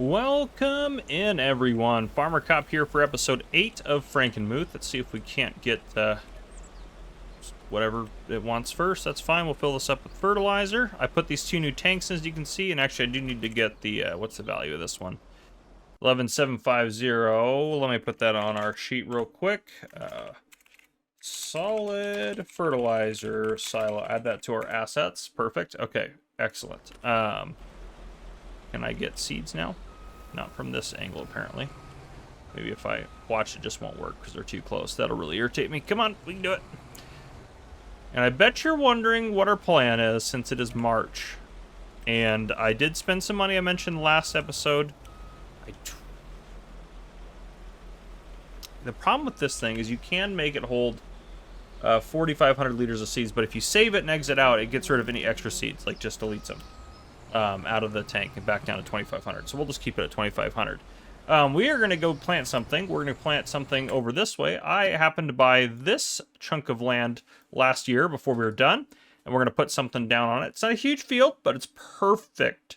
Welcome in, everyone. Farmer Cop here for episode 8 of Frankenmuth. Let's see if we can't get whatever it wants first. That's fine. We'll fill this up with fertilizer. I put these two new tanks, as you can see, and actually I do need to get the, what's the value of this one? 11750. Let me put that on our sheet real quick. Solid fertilizer silo. Add that to our assets. Perfect. Okay, excellent. Can I get seeds now? Not from this angle, apparently. Maybe if I watch, it just won't work because they're too close. That'll really irritate me. Come on, we can do it. And I bet you're wondering what our plan is since it is March. And I did spend some money I mentioned last episode. The problem with this thing is you can make it hold 4,500 liters of seeds, but if you save it and exit out, it gets rid of any extra seeds, like just deletes them. Out of the tank and back down to 2,500. So we'll just keep it at 2,500. We are going to go plant something. We're going to plant something over this way. I happened to buy this chunk of land last year before we were done, and we're going to put something down on it. It's not a huge field, but it's perfect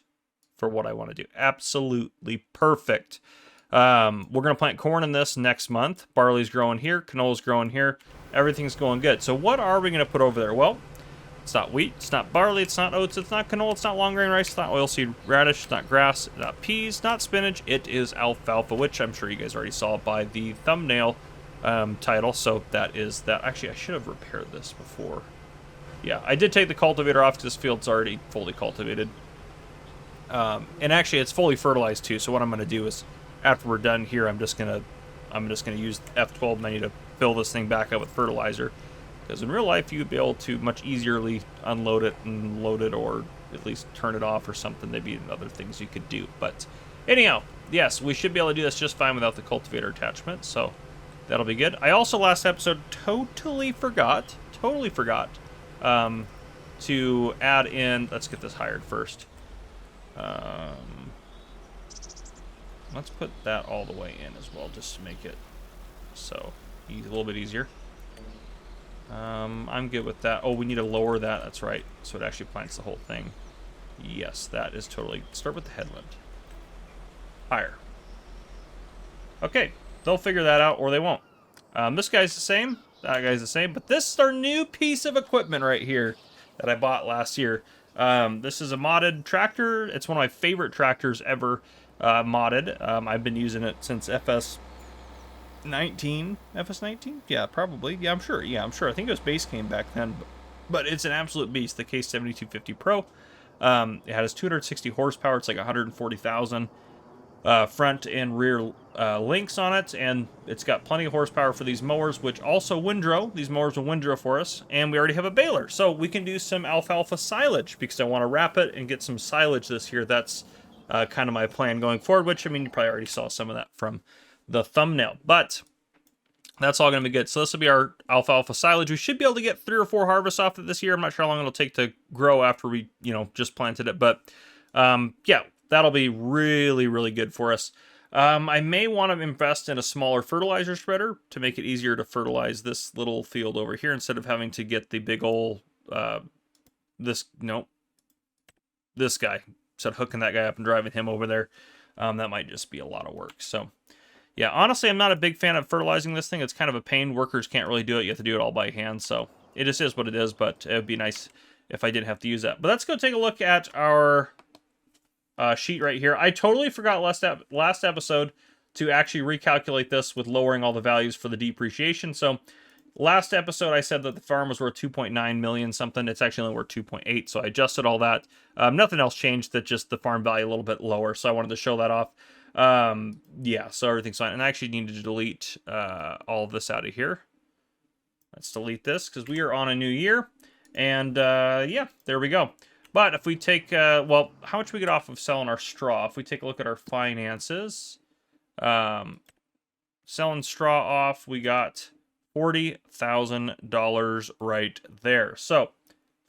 for what I want to do. Absolutely perfect. We're going to plant corn in this next month. Barley's growing here. Canola's growing here. Everything's going good. So what are we going to put over there? Well, it's not wheat, it's not barley, it's not oats, it's not canola, it's not long grain rice, it's not oilseed radish, it's not grass, it's not peas, not spinach. It is alfalfa, which I'm sure you guys already saw by the thumbnail title. So that is that. Actually, I should have repaired this before. Yeah, I did take the cultivator off because this field's already fully cultivated. And actually, it's fully fertilized too. So what I'm going to do is, after we're done here, I'm just gonna use F12 menu to fill this thing back up with fertilizer. Because in real life, you would be able to much easierly unload it and load it, or at least turn it off or something. There'd be other things you could do. But anyhow, yes, we should be able to do this just fine without the cultivator attachment. So that'll be good. I also, last episode, totally forgot to add in, let's get this hired first. Let's put that all the way in as well, just to make it so a little bit easier. I'm good with that. Oh, we need to lower that. That's right. So it actually plants the whole thing. Yes, that is totally... Start with the headland. Higher. Okay. They'll figure that out, or they won't. This guy's the same. That guy's the same. But this is our new piece of equipment right here that I bought last year. This is a modded tractor. It's one of my favorite tractors ever modded. I've been using it since FS19? Yeah, probably. Yeah, I'm sure. I think it was base game back then, but it's an absolute beast. The K7250 Pro. It has 260 horsepower. It's like 140,000 front and rear links on it, and it's got plenty of horsepower for these mowers, which also windrow. These mowers will windrow for us, and we already have a baler, so we can do some alfalfa silage because I want to wrap it and get some silage this year. That's kind of my plan going forward, which, I mean, you probably already saw some of that from the thumbnail, but that's all going to be good. So this will be our alfalfa silage. We should be able to get 3 or 4 harvests off it this year. I'm not sure how long it'll take to grow after we, just planted it, but yeah, that'll be really, really good for us. I may want to invest in a smaller fertilizer spreader to make it easier to fertilize this little field over here instead of having to get the big old this guy. Instead of hooking that guy up and driving him over there. That might just be a lot of work. So, yeah, honestly, I'm not a big fan of fertilizing this thing. It's kind of a pain. Workers can't really do it. You have to do it all by hand. So, it just is what it is, but it would be nice if I didn't have to use that. But let's go take a look at our sheet right here. I totally forgot last episode to actually recalculate this with lowering all the values for the depreciation. So, last episode, I said that the farm was worth 2.9 million something. It's actually only worth 2.8, so I adjusted all that. Nothing else changed, that just the farm value a little bit lower, so I wanted to show that off. Yeah, so everything's fine. And I actually need to delete all of this out of here. Let's delete this, because we are on a new year. And, yeah, there we go. But if we take, well, how much we get off of selling our straw? If we take a look at our finances, selling straw off, we got $40,000 right there. So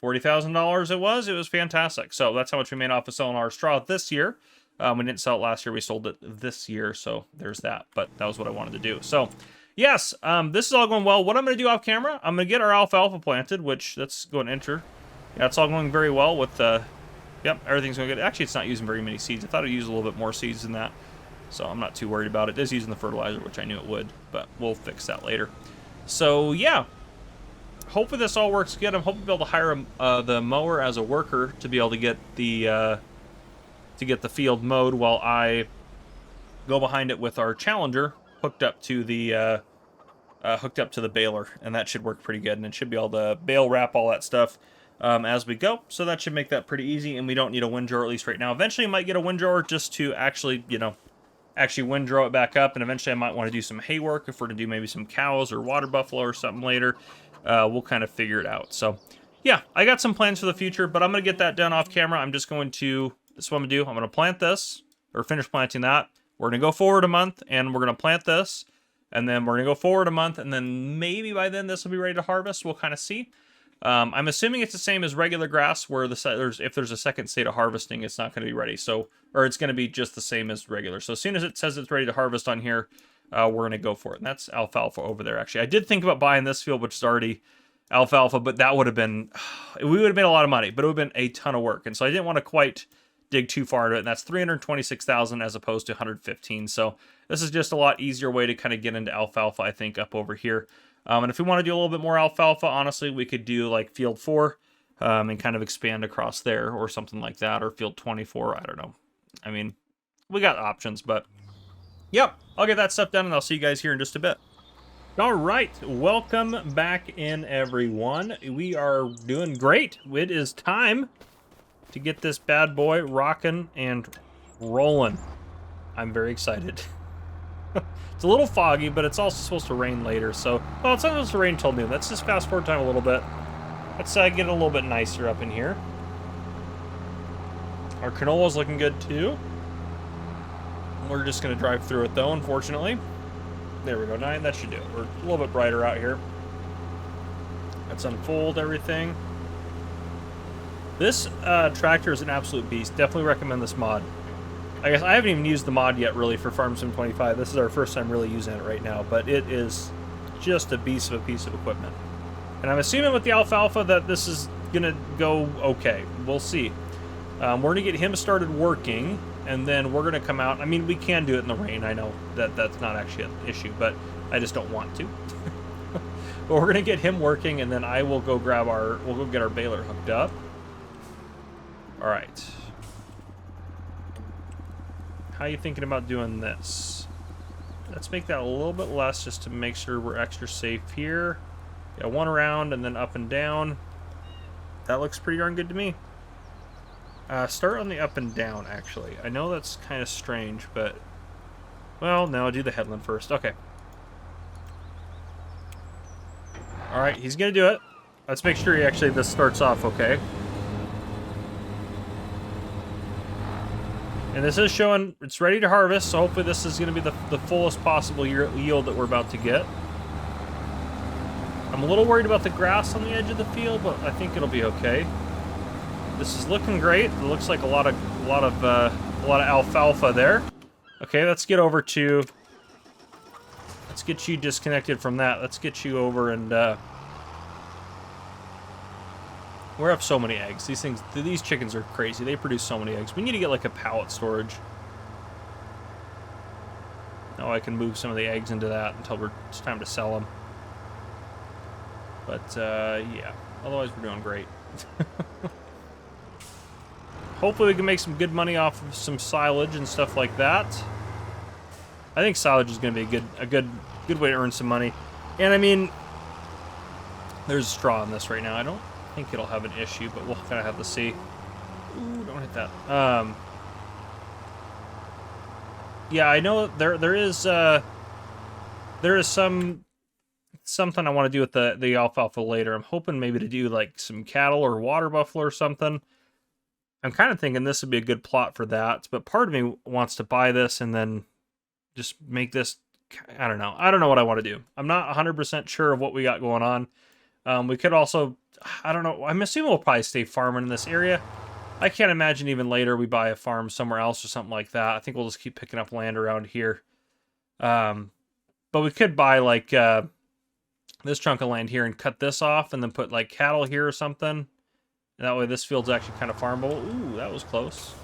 $40,000 it was fantastic. So that's how much we made off of selling our straw this year. We didn't sell it last year, we sold it this year, so there's that. But that was what I wanted to do. So yes, this is all going well. What I'm going to do off camera, I'm going to get our alfalfa planted, which, let's go and enter. Yeah, it's all going very well with Yep, everything's going good. Actually, it's not using very many seeds. I thought it used a little bit more seeds than that. So I'm not too worried about it. It is using the fertilizer, which I knew it would, but we'll fix that later. So yeah, hopefully this all works good. I'm hoping to be able to hire the mower as a worker to be able to get the field mowed while I go behind it with our Challenger hooked up to the baler, and that should work pretty good. And it should be able to bale wrap all that stuff as we go, so that should make that pretty easy. And we don't need a windrower, at least right now. Eventually, I might get a windrower just to actually, actually windrow it back up, and eventually I might want to do some hay work if we're to do maybe some cows or water buffalo or something later. We'll kind of figure it out. So yeah, I got some plans for the future, but I'm going to get that done off camera. I'm just going to, this is what I'm going to do. I'm going to plant this, or finish planting that. We're going to go forward a month, and we're going to plant this, and then we're going to go forward a month, and then maybe by then this will be ready to harvest. We'll kind of see. I'm assuming it's the same as regular grass, where if there's a second state of harvesting, it's not going to be ready. So, or it's going to be just the same as regular. So as soon as it says it's ready to harvest on here, we're going to go for it. And that's alfalfa over there, actually. I did think about buying this field, which is already alfalfa, but that would have been, we would have made a lot of money, but it would have been a ton of work. And so I didn't want to quite dig too far into it. And that's 326,000 as opposed to 115. So this is just a lot easier way to kind of get into alfalfa, I think, up over here. And if we want to do a little bit more alfalfa, honestly, we could do like field 4 and kind of expand across there or something like that, or field 24. I don't know. I mean, we got options, but yep, I'll get that stuff done, and I'll see you guys here in just a bit. All right, welcome back in, everyone. We are doing great. It is time to get this bad boy rocking and rolling. I'm very excited. It's a little foggy, but it's also supposed to rain later, so... Well, it's not supposed to rain until noon. Let's just fast forward time a little bit. Let's get a little bit nicer up in here. Our canola's looking good, too. We're just going to drive through it, though, unfortunately. There we go, 9. That should do it. We're a little bit brighter out here. Let's unfold everything. This tractor is an absolute beast. Definitely recommend this mod. I guess I haven't even used the mod yet, really, for Farm Sim 25. This is our first time really using it right now, but it is just a beast of a piece of equipment. And I'm assuming with the alfalfa that this is going to go okay. We'll see. We're going to get him started working, and then we're going to come out. I mean, we can do it in the rain. I know that that's not actually an issue, but I just don't want to. But we're going to get him working, and then I will go grab we'll go get our baler hooked up. All right. How are you thinking about doing this? Let's make that a little bit less just to make sure we're extra safe here. Yeah, one around and then up and down. That looks pretty darn good to me. Start on the up and down, actually. I know that's kind of strange, but... Well, no, do the headland first. Okay. Alright, he's going to do it. Let's make sure this starts off okay. And this is showing it's ready to harvest, so hopefully this is going to be the fullest possible yield that we're about to get. I'm a little worried about the grass on the edge of the field, but I think it'll be okay. This is looking great. It looks like a lot of alfalfa there. Okay, let's get over to. Let's get you disconnected from that. Let's get you over and. We have so many eggs. These chickens are crazy. They produce so many eggs. We need to get like a pallet storage. Now I can move some of the eggs into that until it's time to sell them. But yeah, otherwise we're doing great. Hopefully we can make some good money off of some silage and stuff like that. I think silage is going to be a good way to earn some money. And I mean, there's straw in this right now. I don't think it'll have an issue, but we'll kind of have to see. Ooh, don't hit that. Yeah, I know there is something I want to do with the alfalfa later. I'm hoping maybe to do like some cattle or water buffalo or something. I'm kind of thinking this would be a good plot for that, but part of me wants to buy this and then just make this. I don't know. I don't know what I want to do. I'm not 100% sure of what we got going on. We could also, I don't know, I'm assuming we'll probably stay farming in this area. I can't imagine even later we buy a farm somewhere else or something like that. I think we'll just keep picking up land around here. But we could buy like this chunk of land here and cut this off and then put like cattle here or something. And that way this field's actually kind of farmable. Ooh, that was close.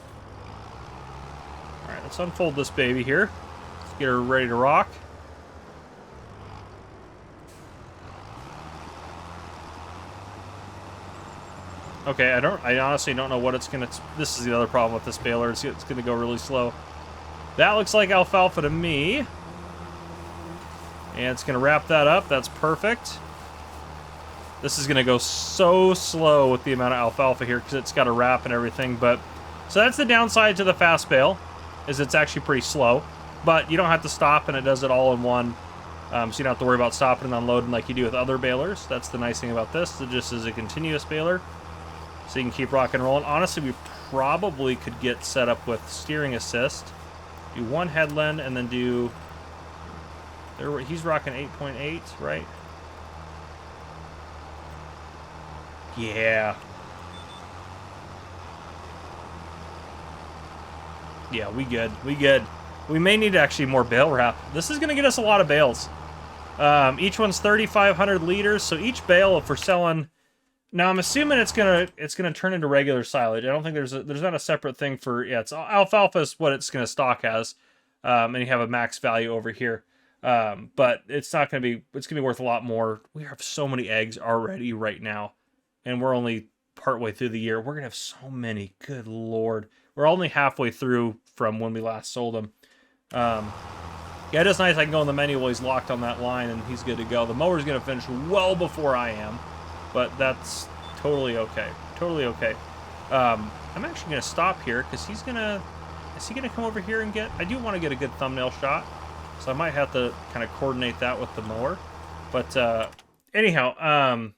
All right, let's unfold this baby here. Let's get her ready to rock. Okay, I honestly don't know what it's gonna. This is the other problem with this baler. It's gonna go really slow. That looks like alfalfa to me. And it's gonna wrap that up. That's perfect. This is gonna go so slow with the amount of alfalfa here because it's got a wrap and everything. But so that's the downside to the fast bale, is it's actually pretty slow. But you don't have to stop, and it does it all in one. So you don't have to worry about stopping and unloading like you do with other balers. That's the nice thing about this. It just is a continuous baler. So you can keep rocking and rolling. Honestly, we probably could get set up with steering assist. Do one headland and then do... He's rocking 8.8, right? Yeah. Yeah, we good. We good. We may need actually more bale wrap. This is going to get us a lot of bales. Each one's 3,500 liters, so each bale, if we're selling... Now I'm assuming it's gonna turn into regular silage. I don't think there's not a separate thing for it's alfalfa is what it's gonna stock as, and you have a max value over here. But it's gonna be worth a lot more. We have so many eggs already right now, and we're only partway through the year. We're gonna have so many. Good Lord, we're only halfway through from when we last sold them. Yeah, it is nice. I can go in the menu while he's locked on that line, and he's good to go. The mower's gonna finish well before I am. But that's totally okay. Totally okay. I'm actually going to stop here because he's going to... Is he going to come over here and get... I do want to get a good thumbnail shot. So I might have to kind of coordinate that with the mower. But anyhow,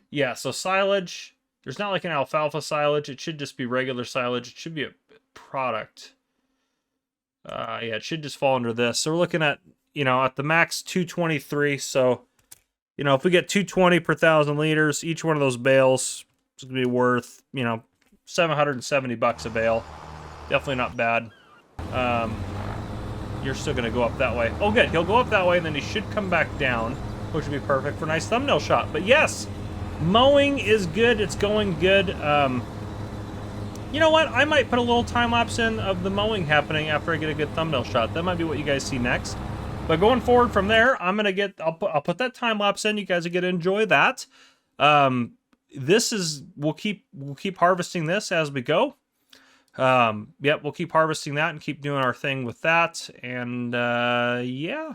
yeah, so silage. There's not like an alfalfa silage. It should just be regular silage. It should be a product. Yeah, it should just fall under this. So we're looking at, at the max 223. So... if we get 220 per 1,000 liters, each one of those bales is going to be worth, $770 a bale. Definitely not bad. You're still going to go up that way. Oh, good. He'll go up that way, and then he should come back down, which would be perfect for a nice thumbnail shot. But yes, mowing is good. It's going good. You know what? I might put a little time lapse in of the mowing happening after I get a good thumbnail shot. That might be what you guys see next. But going forward from there, I'll put that time lapse in. You guys are gonna enjoy that. We'll keep harvesting this as we go. Yep, we'll keep harvesting that and keep doing our thing with that. And yeah,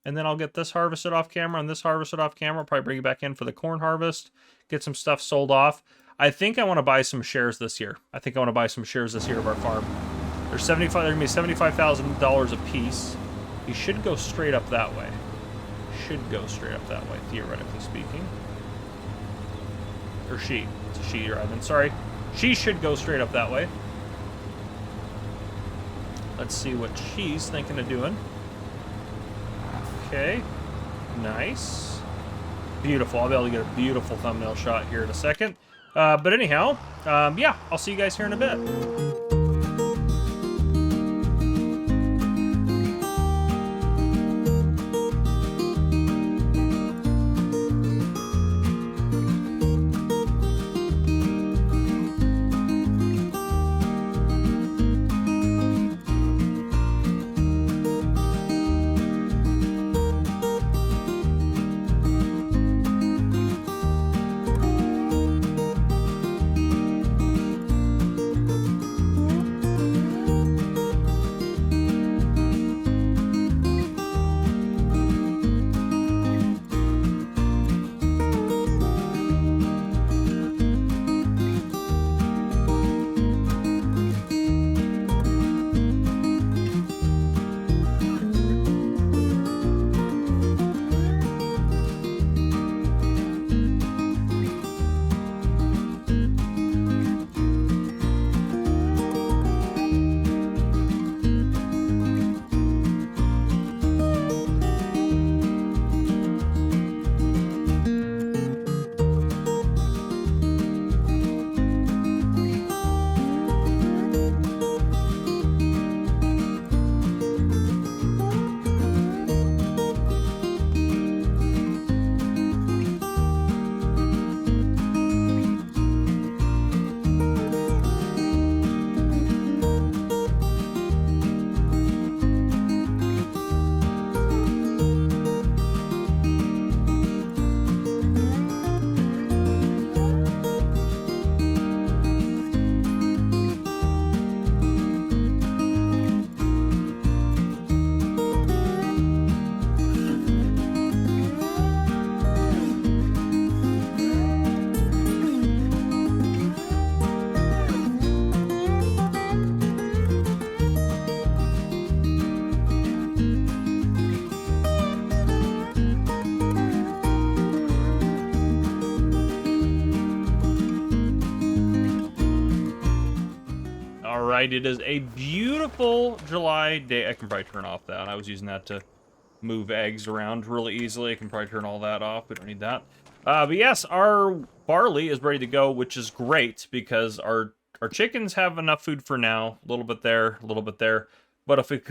and then I'll get this harvested off camera and this harvested off camera. I'll probably bring it back in for the corn harvest. Get some stuff sold off. I think I want to buy some shares this year. I think I want to buy some shares this year of our farm. They're gonna be $75,000 a piece. He should go straight up that way. Should go straight up that way, theoretically speaking. Or she. It's a she driving. Sorry. She should go straight up that way. Let's see what she's thinking of doing. Okay. Nice. Beautiful. I'll be able to get a beautiful thumbnail shot here in a second. But anyhow, yeah, I'll see you guys here in a bit. right. It is a beautiful July day. I can probably turn off that. I was using that to move eggs around really easily. I can probably turn all that off. We don't need that. But yes, our barley is ready to go, which is great because our chickens have enough food for now. A little bit there, a little bit there. But if we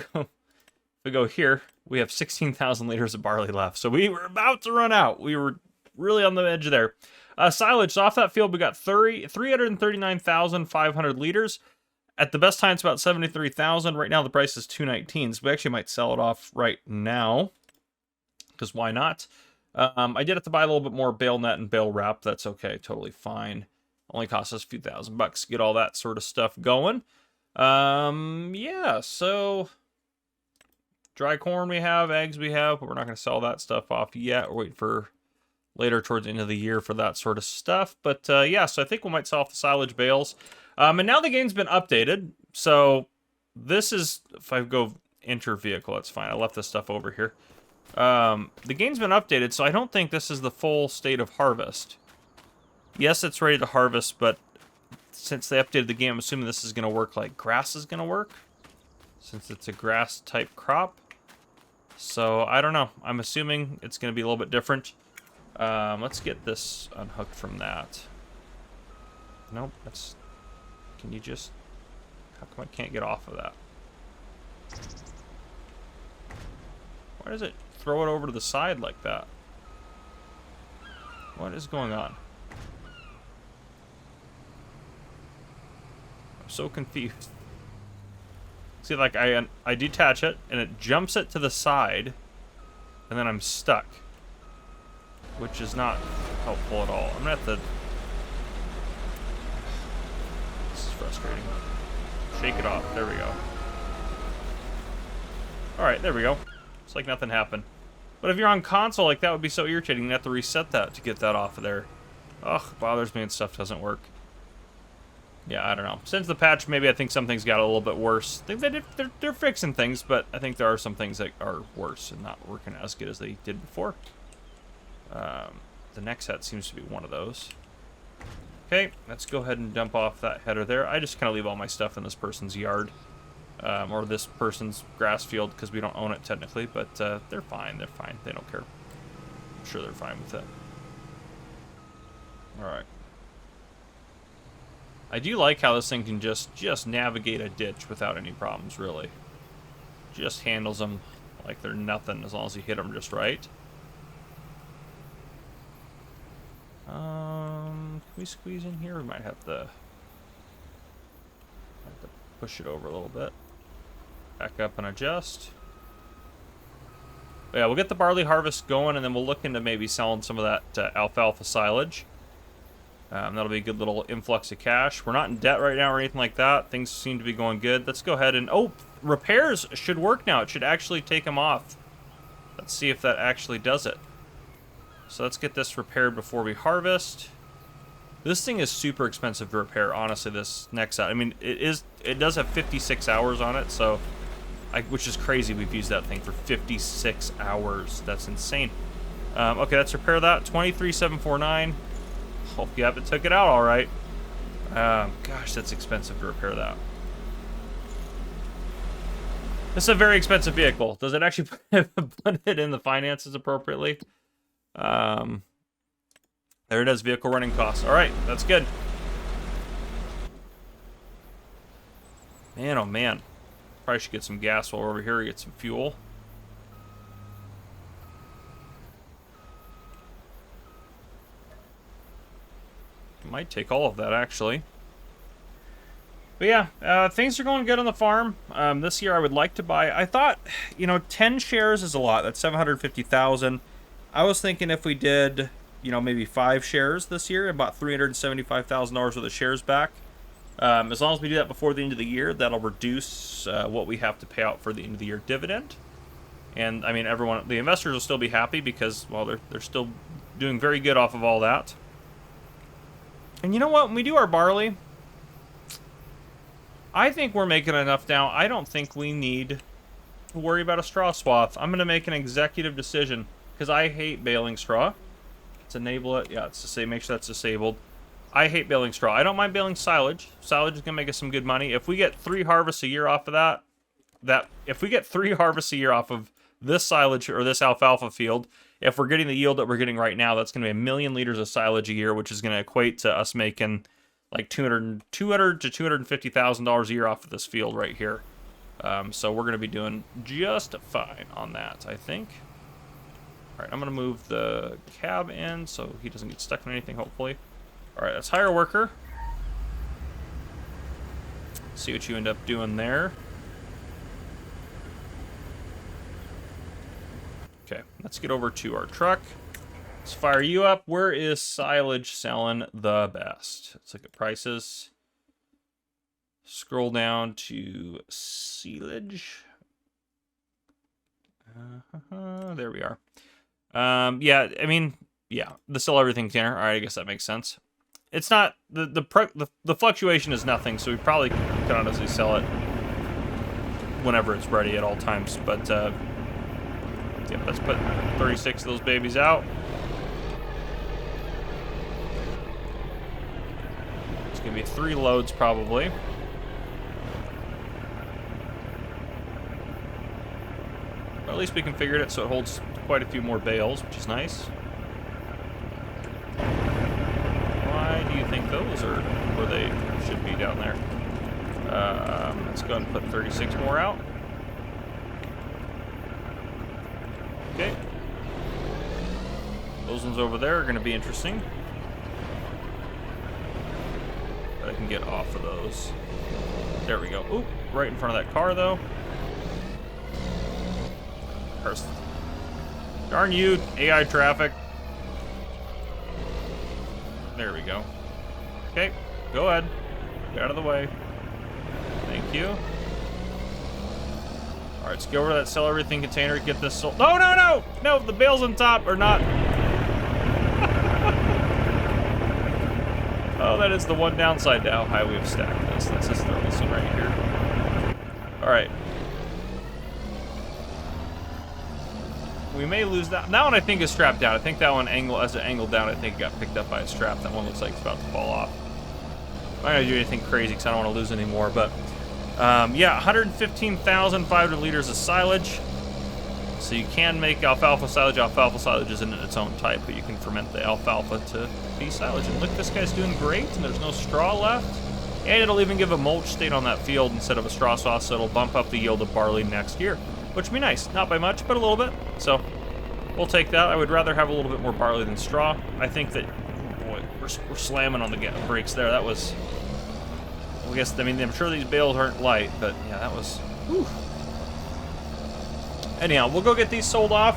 go here, we have 16,000 liters of barley left. So we were about to run out. We were really on the edge there. Silage, so off that field, we got 339,500 liters. At the best time, it's about 73,000. Right now, the price is 219. So we actually might sell it off right now. Because why not? I did have to buy a little bit more bale net and bale wrap. That's okay. Totally fine. Only cost us a few $1,000 to get all that sort of stuff going. Yeah, so dry corn we have, eggs we have, but we're not going to sell that stuff off yet. We're waiting for later towards the end of the year for that sort of stuff. But yeah, so I think we might sell off the silage bales. And now the game's been updated. So this is, if I go enter vehicle, that's fine. I left this stuff over here. The game's been updated, so I don't think this is the full state of harvest. Yes, it's ready to harvest, but since they updated the game, I'm assuming this is going to work like grass is going to work. Since it's a grass type crop. So I don't know. I'm assuming it's going to be a little bit different. Let's get this unhooked from that. Nope, that's... Can you just... How come I can't get off of that? Why does it throw it over to the side like that? What is going on? I'm so confused. See, like, I detach it, and it jumps it to the side, and then I'm stuck. Which is not helpful at all. I'm gonna have to... This is frustrating. Shake it off. There we go. Alright, there we go. It's like nothing happened. But if you're on console, like, that would be so irritating. You have to reset that to get that off of there. Ugh, bothers me when stuff doesn't work. Yeah, I don't know. Since the patch, maybe I think some things got a little bit worse. I think they're fixing things, but I think there are some things that are worse and not working as good as they did before. The next set seems to be one of those. Okay, let's go ahead and dump off that header there. I just kind of leave all my stuff in this person's yard. Or this person's grass field, because we don't own it technically, but they're fine, they're fine. They don't care. I'm sure they're fine with it. Alright. I do like how this thing can just navigate a ditch without any problems, really. Just handles them like they're nothing as long as you hit them just right. Can we squeeze in here? We might have to push it over a little bit. Back up and adjust. But yeah, we'll get the barley harvest going, and then we'll look into maybe selling some of that alfalfa silage. That'll be a good little influx of cash. We're not in debt right now or anything like that. Things seem to be going good. Let's go ahead and... Oh, repairs should work now. It should actually take them off. Let's see if that actually does it. So let's get this repaired before we harvest. This thing is super expensive to repair, honestly, this next set. I mean, it does have 56 hours on it, so... which is crazy. We've used that thing for 56 hours. That's insane. Okay, let's repair that. 23,749. Oh, yep, it took it out all right. Gosh, that's expensive to repair that. This is a very expensive vehicle. Does it actually put it in the finances appropriately? There it is, vehicle running costs. All right, that's good. Man, oh man. Probably should get some gas while we're over here, get some fuel. Might take all of that, actually. But yeah, things are going good on the farm. This year I would like to buy... I thought, 10 shares is a lot. That's 750,000. I was thinking if we did, maybe 5 shares this year and bought $375,000 worth of shares back. As long as we do that before the end of the year, that'll reduce what we have to pay out for the end of the year dividend. And, I mean, the investors will still be happy because, well, they're still doing very good off of all that. And you know what? When we do our barley, I think we're making enough now. I don't think we need to worry about a straw swath. I'm going to make an executive decision because I hate baling straw. Let's enable it. Yeah, it's to say make sure that's disabled. I hate baling straw. I don't mind baling silage. Silage is gonna make us some good money. If we get 3 harvests a year off of if we get 3 harvests a year off of this silage or this alfalfa field, if we're getting the yield that we're getting right now, that's gonna be 1,000,000 liters of silage a year, which is gonna equate to us making like $200 to $250,000 a year off of this field right here. So we're gonna be doing just fine on that, I think. All right, I'm gonna move the cab in so he doesn't get stuck in anything, hopefully. All right, let's hire a worker. See what you end up doing there. Okay, let's get over to our truck. Let's fire you up. Where is silage selling the best? Let's look at prices. Scroll down to silage. There we are. Yeah, I mean, yeah, the sell everything container. All right, I guess that makes sense. It's not the fluctuation is nothing, so we probably could honestly sell it whenever it's ready at all times. But yeah, let's put 36 of those babies out. It's gonna be 3 loads probably. But at least we configured it so it holds quite a few more bales, which is nice. Why do you think those are where they should be down there? Let's go ahead and put 36 more out. Okay. Those ones over there are going to be interesting. But I can get off of those. There we go. Oop, right in front of that car, though. Darn you, AI traffic. There we go. Okay, go ahead. Get out of the way. Thank you. All right, let's go over to that sell everything container. Get this sold. No, no, no! No, the bales on top are not. Oh, that is the one downside to how high we've stacked this. Let's just throw this one right here. All right. We may lose that. That one I think is strapped down. I think that one as it angled down, I think it got picked up by a strap. That one looks like it's about to fall off. I'm not gonna do anything crazy because I don't want to lose any more. But yeah, 115,500 liters of silage. So you can make alfalfa silage. Alfalfa silage isn't in its own type, but you can ferment the alfalfa to be silage. And look, this guy's doing great, and there's no straw left. And it'll even give a mulch state on that field instead of a straw sauce, so it'll bump up the yield of barley next year, which would be nice. Not by much, but a little bit. So we'll take that. I would rather have a little bit more barley than straw. I think that, boy, we're slamming on the brakes there. That was, I guess, I mean, I'm sure these bales aren't light, but yeah, that was, whew. Anyhow, we'll go get these sold off,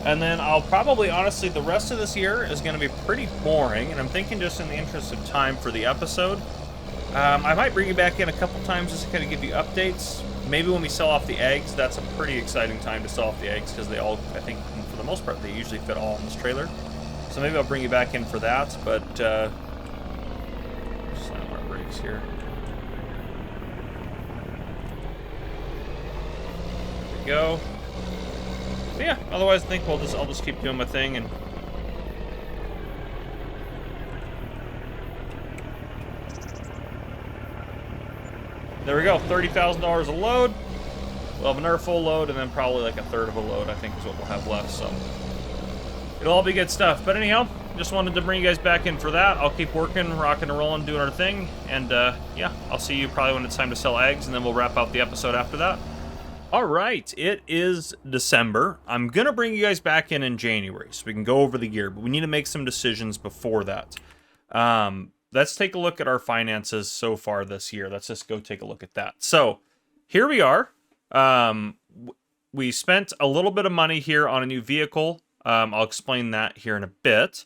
and then I'll probably, honestly, the rest of this year is going to be pretty boring, and I'm thinking just in the interest of time for the episode, I might bring you back in a couple times just to kind of give you updates. Maybe when we sell off the eggs, that's a pretty exciting time to sell off the eggs, because they all, I think, for the most part, they usually fit all in this trailer. So maybe I'll bring you back in for that, but, slam our brakes here. There we go. But yeah, otherwise I think I'll just keep doing my thing. And there we go, $30,000 a load. We'll have another full load, and then probably like a third of a load, I think, is what we'll have left. So it'll all be good stuff. But anyhow, just wanted to bring you guys back in for that. I'll keep working, rocking and rolling, doing our thing. And yeah, I'll see you probably when it's time to sell eggs, and then we'll wrap out the episode after that. All right, it is December. I'm going to bring you guys back in January so we can go over the year, but we need to make some decisions before that. Let's take a look at our finances so far this year. Let's just go take a look at that. So here we are. We spent a little bit of money here on a new vehicle. I'll explain that here in a bit.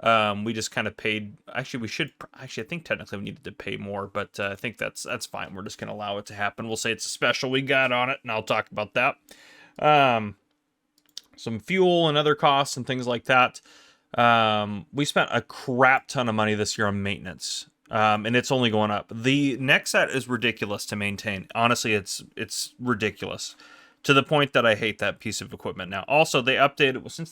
We just kind of paid. Actually, I think technically we needed to pay more, but I think that's fine. We're just going to allow it to happen. We'll say it's a special we got on it, and I'll talk about that. Some fuel and other costs and things like that. We spent a crap ton of money this year on maintenance, and it's only going up. The next set is ridiculous to maintain. Honestly, it's ridiculous. to the point that I hate that piece of equipment now. Also, since they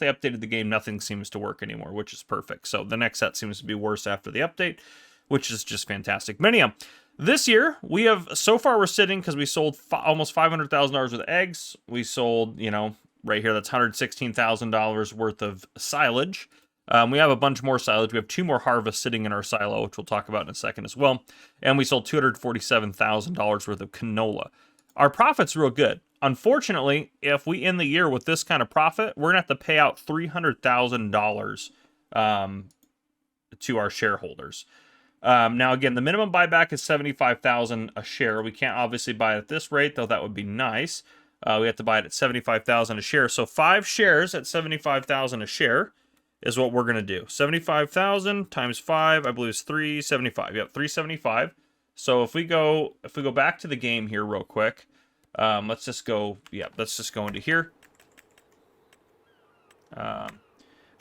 updated the game, nothing seems to work anymore, which is perfect. So the next set seems to be worse after the update, which is just fantastic. But anyhow, this year, so far we're sitting, because we sold almost $500,000 worth of eggs. We sold, right here, that's $116,000 worth of silage. We have a bunch more silage. We have 2 more harvests sitting in our silo, which we'll talk about in a second as well. And we sold $247,000 worth of canola. Our profit's real good. Unfortunately, if we end the year with this kind of profit, we're going to have to pay out $300,000 to our shareholders. Now, again, the minimum buyback is $75,000 a share. We can't obviously buy it at this rate, though that would be nice. We have to buy it at $75,000 a share. So 5 shares at $75,000 a share is what we're going to do. 75,000 times 5, I believe, is 375. Yep, 375. So if we go back to the game here real quick, let's just go into here.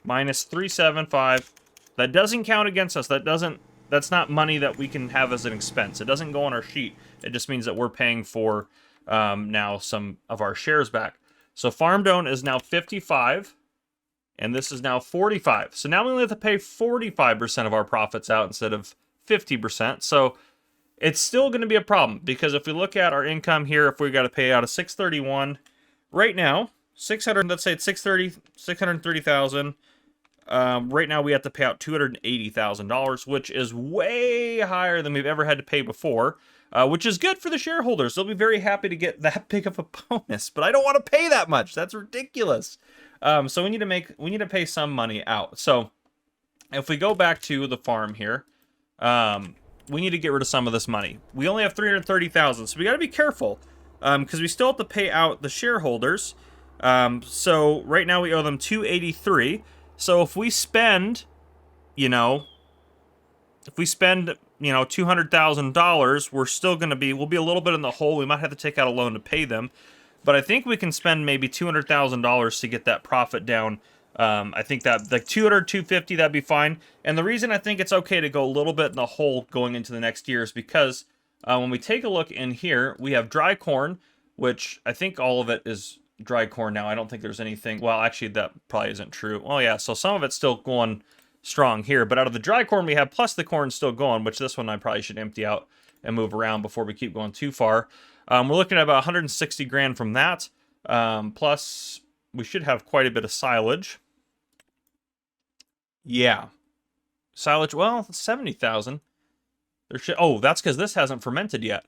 Minus 375. That doesn't count against us. That's not money that we can have as an expense. It doesn't go on our sheet. It just means that we're paying for now some of our shares back. So farm don't is now 55. And this is now 45. So now we only have to pay 45% of our profits out instead of 50%. So it's still going to be a problem, because if we look at our income here, if we got to pay out a 631 right now, 600, let's say it's 630,000. Right now we have to pay out $280,000, which is way higher than we've ever had to pay before, which is good for the shareholders. They'll be very happy to get that big of a bonus, but I don't want to pay that much. That's ridiculous. So we need to pay some money out. So if we go back to the farm here, we need to get rid of some of this money. We only have $330,000, so we got to be careful, because we still have to pay out the shareholders. So right now we owe them $283. So if we spend, $200,000, we'll be a little bit in the hole. We might have to take out a loan to pay them. But I think we can spend maybe $200,000 to get that profit down. I think that like 200, 250, that'd be fine. And the reason I think it's okay to go a little bit in the hole going into the next year is because when we take a look in here, we have dry corn, which I think all of it is dry corn now. I don't think there's anything. Well, actually, that probably isn't true. Well, yeah, so some of it's still going strong here. But out of the dry corn we have, plus the corn still going, which this one I probably should empty out and move around before we keep going too far. We're looking at about 160 grand from that. Plus, we should have quite a bit of silage. Yeah. Silage, well, 70,000. Oh, that's because this hasn't fermented yet.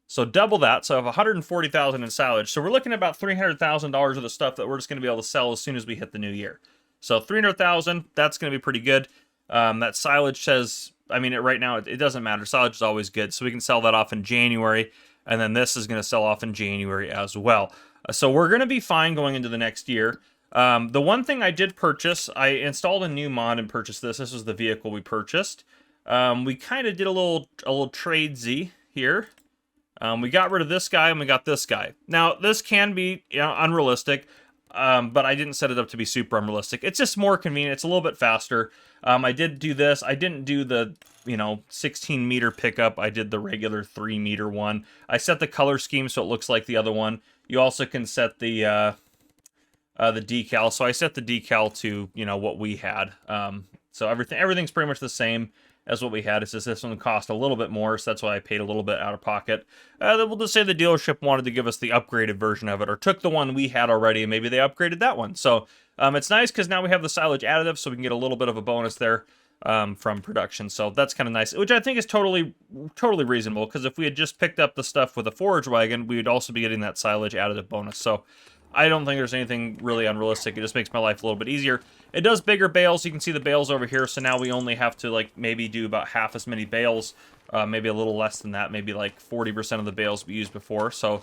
So double that. So I have 140,000 in silage. So we're looking at about $300,000 of the stuff that we're just going to be able to sell as soon as we hit the new year. So 300,000, that's going to be pretty good. That silage says, right now it doesn't matter. Silage is always good. So we can sell that off in January. And then this is going to sell off in January as well. So we're going to be fine going into the next year. The one thing I did purchase, I installed a new mod and purchased this. This was the vehicle we purchased. We kind of did a little tradesy here. We got rid of this guy and we got this guy. Now, this can be unrealistic, but I didn't set it up to be super unrealistic. It's just more convenient. It's a little bit faster. I did do this. I didn't do the 16 meter pickup. I did the regular 3 meter one. I set the color scheme so it looks like the other one. You also can set the decal. So I set the decal to what we had. So everything's pretty much the same as what we had. It's just this one cost a little bit more, so that's why I paid a little bit out of pocket. We'll just say the dealership wanted to give us the upgraded version of it, or took the one we had already and maybe they upgraded that one. So it's nice because now we have the silage additive, so we can get a little bit of a bonus there from production. So that's kind of nice, which I think is totally reasonable, because if we had just picked up the stuff with a forage wagon, we would also be getting that silage additive bonus. So I don't think there's anything really unrealistic. It just makes my life a little bit easier. It does bigger bales. You can see the bales over here. So now we only have to maybe do about half as many bales, maybe a little less than that, maybe like 40% of the bales we used before. So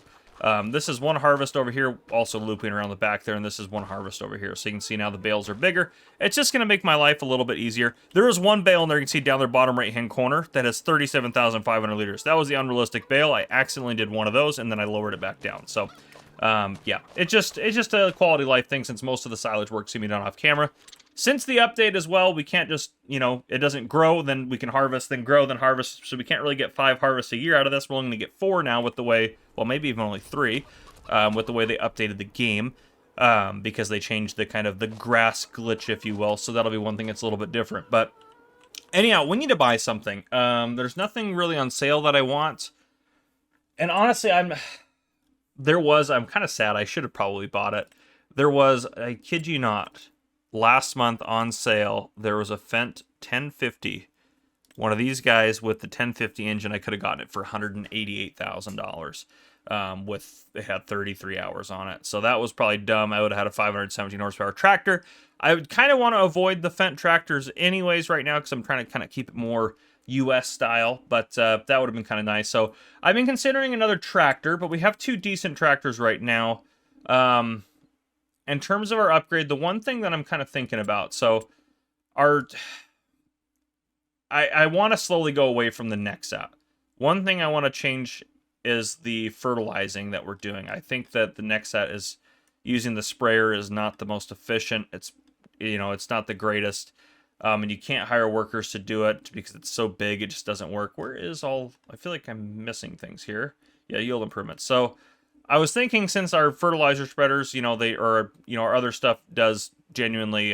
this is one harvest over here, also looping around the back there, and this is one harvest over here. So you can see now the bales are bigger. It's just going to make my life a little bit easier. There is one bale in there you can see down there bottom right-hand corner that has 37,500 liters. That was the unrealistic bale. I accidentally did one of those, and then I lowered it back down. So yeah, it's just a quality of life thing, since most of the silage work's gonna be done off camera. Since the update as well, we can't just, it doesn't grow, then we can harvest, then grow, then harvest, so we can't really get 5 harvests a year out of this. We're only gonna get 4 now with the way, well, maybe even only 3. with the way they updated the game, because they changed the kind of the grass glitch, if you will. So that'll be one thing that's a little bit different. But anyhow, we need to buy something. There's nothing really on sale that I want. And honestly, I'm kind of sad. I should have probably bought it. There was, I kid you not, last month on sale, there was a Fendt 1050. One of these guys with the 1050 engine, I could have gotten it for $188,000. It had 33 hours on it. So that was probably dumb. I would have had a 517 horsepower tractor. I would kind of want to avoid the Fendt tractors anyways right now because I'm trying to kind of keep it more US style, but that would have been kind of nice. So I've been considering another tractor, but we have two decent tractors right now. In terms of our upgrade, the one thing that I'm kind of thinking about, so I want to slowly go away from the Nexat. One thing I want to change is the fertilizing that we're doing. I think that the Nexat is using the sprayer is not the most efficient. It's not the greatest. And you can't hire workers to do it because it's so big, it just doesn't work. I feel like I'm missing things here. Yeah, yield improvements. So I was thinking, since our fertilizer spreaders, our other stuff does genuinely,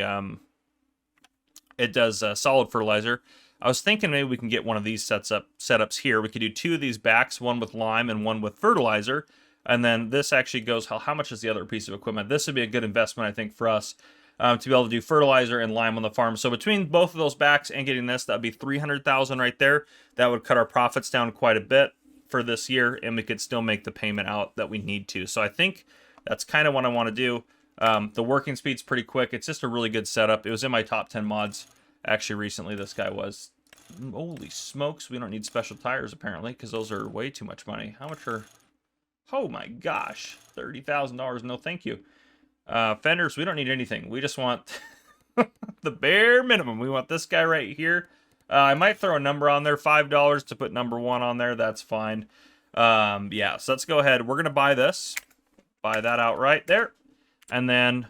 it does solid fertilizer. I was thinking maybe we can get one of these setups here. We could do two of these backs, one with lime and one with fertilizer. And then this actually goes, how much is the other piece of equipment? This would be a good investment, I think, for us. To be able to do fertilizer and lime on the farm. So between both of those backs and getting this, that'd be $300,000 right there. That would cut our profits down quite a bit for this year, and we could still make the payment out that we need to. So I think that's kind of what I want to do. The working speed's pretty quick. It's just a really good setup. It was in my top 10 mods actually recently. This guy was. Holy smokes, we don't need special tires apparently, because those are way too much money. How much are... Oh my gosh, $30,000. No thank you. Fenders, we don't need anything. We just want the bare minimum. We want this guy right here. I might throw a number on there, $5 to put number 1 on there. That's fine. Yeah, so let's go ahead. We're going to buy this. Buy that outright there. And then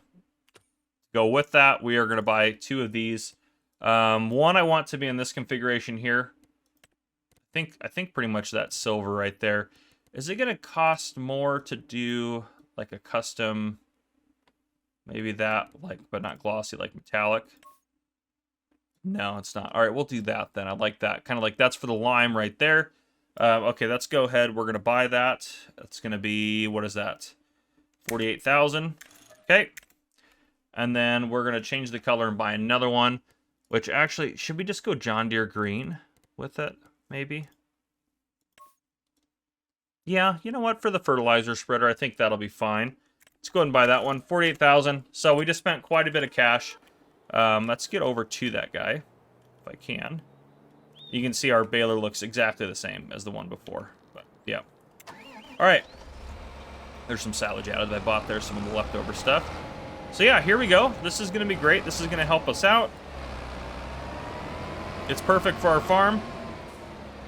go with that, we are going to buy 2 of these. One I want to be in this configuration here. I think pretty much that silver right there. Is it going to cost more to do like a custom... Maybe that, but not glossy, like metallic. No, it's not. All right, we'll do that then. I like that. Kind of like that's for the lime right there. Okay, let's go ahead. We're going to buy that. That's going to be, what is that? 48,000. Okay. And then we're going to change the color and buy another one, which actually, should we just go John Deere green with it? Maybe. Yeah, you know what? For the fertilizer spreader, I think that'll be fine. Let's go ahead and buy that one. 48,000. So we just spent quite a bit of cash. Let's get over to that guy, if I can. You can see our baler looks exactly the same as the one before. But yeah. All right. There's some silage added that I bought there, some of the leftover stuff. So yeah, here we go. This is going to be great. This is going to help us out. It's perfect for our farm.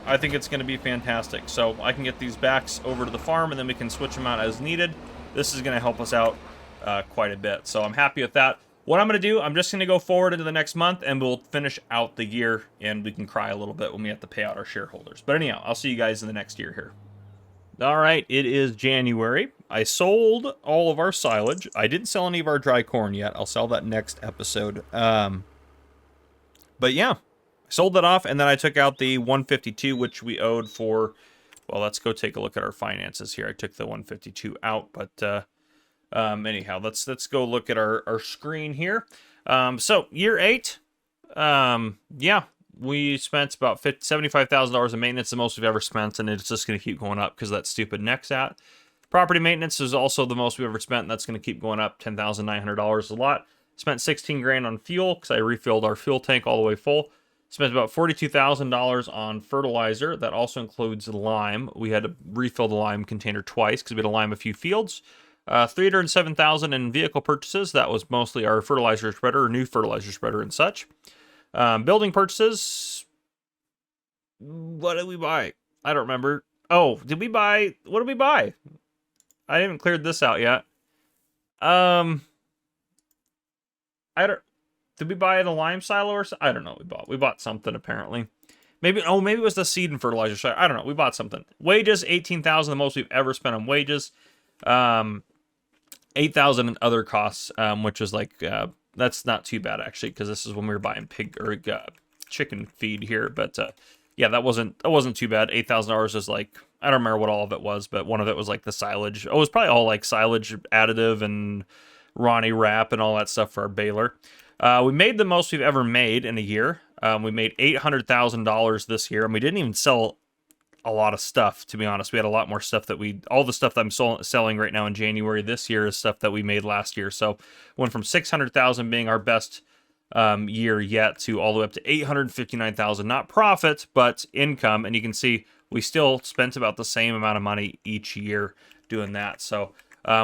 I think it's going to be fantastic. So I can get these backs over to the farm, and then we can switch them out as needed. This is going to help us out quite a bit. So I'm happy with that. What I'm going to do, I'm just going to go forward into the next month, and we'll finish out the year, and we can cry a little bit when we have to pay out our shareholders. But anyhow, I'll see you guys in the next year here. All right, it is January. I sold all of our silage. I didn't sell any of our dry corn yet. I'll sell that next episode. But yeah, I sold that off, and then I took out the 152, which we owed for... Well, let's go take a look at our finances here. I took the 152 out, but anyhow, let's go look at our screen here. So year 8, yeah, we spent about $75,000 in maintenance, the most we've ever spent, and it's just going to keep going up because that stupid Nexat. Property maintenance is also the most we've ever spent, and that's going to keep going up, $10,900 a lot. Spent 16 grand on fuel because I refilled our fuel tank all the way full. Spent about $42,000 on fertilizer. That also includes lime. We had to refill the lime container twice because we had to lime a few fields. $307,000 in vehicle purchases. That was mostly our fertilizer spreader, or new fertilizer spreader and such. Building purchases. What did we buy? I don't remember. Oh, did we buy? What did we buy? I haven't cleared this out yet. I don't. Did we buy the lime silo or something? I don't know what we bought something apparently. Maybe it was the seed and fertilizer silo. I don't know. We bought something. Wages, $18,000, the most we've ever spent on wages. $8,000 in other costs, which is like that's not too bad actually, because this is when we were buying pig or chicken feed here. But yeah, that wasn't too bad. $8,000 is like, I don't remember what all of it was, but one of it was like the silage. Oh, it was probably all like silage additive and Ronnie wrap and all that stuff for our baler. We made the most we've ever made in a year. We made $800,000 this year, and we didn't even sell a lot of stuff, to be honest. We had a lot more stuff that all the stuff that I'm selling right now in January this year is stuff that we made last year. So went from 600,000 being our best year yet to all the way up to 859,000, not profit, but income. And you can see we still spent about the same amount of money each year doing that. So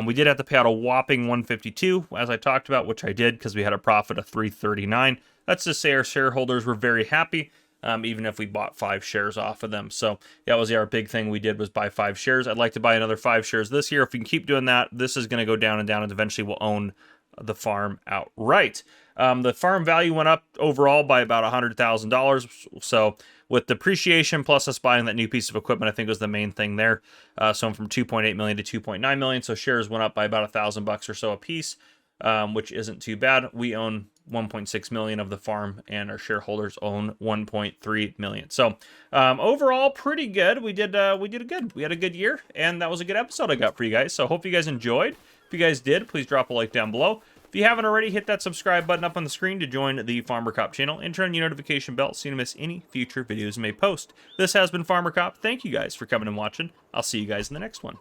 we did have to pay out a whopping 152, as I talked about, which I did because we had a profit of 339. That's to say our shareholders were very happy. Even if we bought 5 shares off of them. So that was our big thing we did, was buy 5 shares. I'd like to buy another 5 shares this year. If we can keep doing that, this is going to go down and down, and eventually we'll own the farm outright. The farm value went up overall by about $100,000. So with depreciation plus us buying that new piece of equipment, I think was the main thing there. So from 2.8 million to 2.9 million. So shares went up by about $1,000 or so a piece, which isn't too bad. We own 1.6 million of the farm, and our shareholders own 1.3 million. So overall, pretty good. We had a good year, and that was a good episode I got for you guys. So hope you guys enjoyed. If you guys did, please drop a like down below. If you haven't already, hit that subscribe button up on the screen to join the Farmer Cop channel, and turn on your notification bell so you don't miss any future videos I may post. This has been Farmer Cop. Thank you guys for coming and watching. I'll see you guys in the next one.